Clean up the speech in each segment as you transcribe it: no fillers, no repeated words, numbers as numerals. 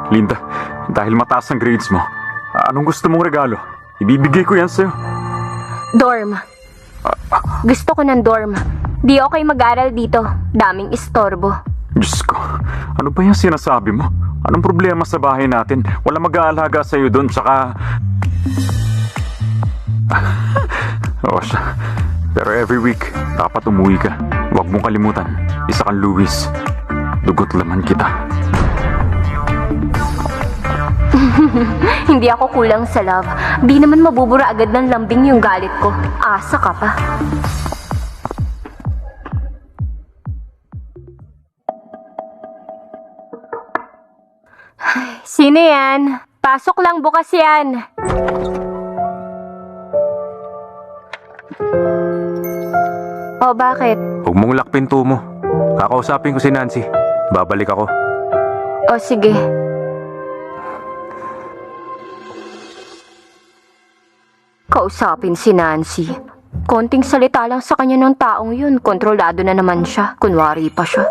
Linda, dahil mataas ang grades mo, anong gusto mong regalo? Ibibigay ko yan sa'yo. Dorm. Gusto ko ng dorm. Di okay mag-aral dito. Daming istorbo. Diyos ko, ano ba yung sinasabi mo? Anong problema sa bahay natin? Wala mag-aalaga sa'yo doon, tsaka... Oo siya. Pero every week, dapat umuwi ka. Huwag mong kalimutan. Isa kang Luis. Dugot laman kita. Hindi ako kulang sa love. Di naman mabubura agad ng lambing yung galit ko. Asa ka pa. Sino yan? Pasok lang, bukas yan. O, bakit? Huwag mong lock pinto mo. Kakausapin ko si Nancy. Babalik ako. O, sige. Kausapin si Nancy. Konting salita lang sa kanya ng taong yun. Kontrolado na naman siya. Kunwari pa siya.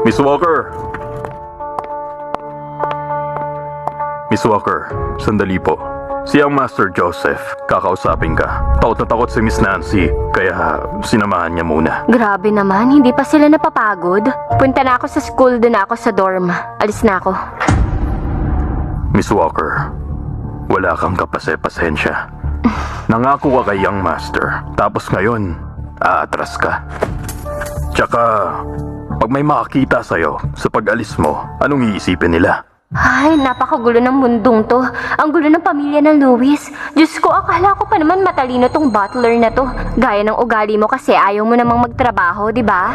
Miss Walker! Miss Walker, sandali po. Siyang Master Joseph, kakausapin ka. Takot na takot si Miss Nancy, kaya sinamahan niya muna. Grabe naman, hindi pa sila napapagod. Punta na ako sa school, doon ako sa dorm. Alis na ako. Miss Walker, wala kang kapase-pasensya. Nangako ka kay Young Master, tapos ngayon, aatras ka. Tsaka, pag may makakita sa'yo sa pag-alis mo, anong iisipin nila? Ay, napakagulo ng mundong to. Ang gulo ng pamilya ng Luis. Diyos ko, akala ko pa naman matalino tong butler na to. Gaya ng ugali mo kasi ayaw mo namang magtrabaho, di ba?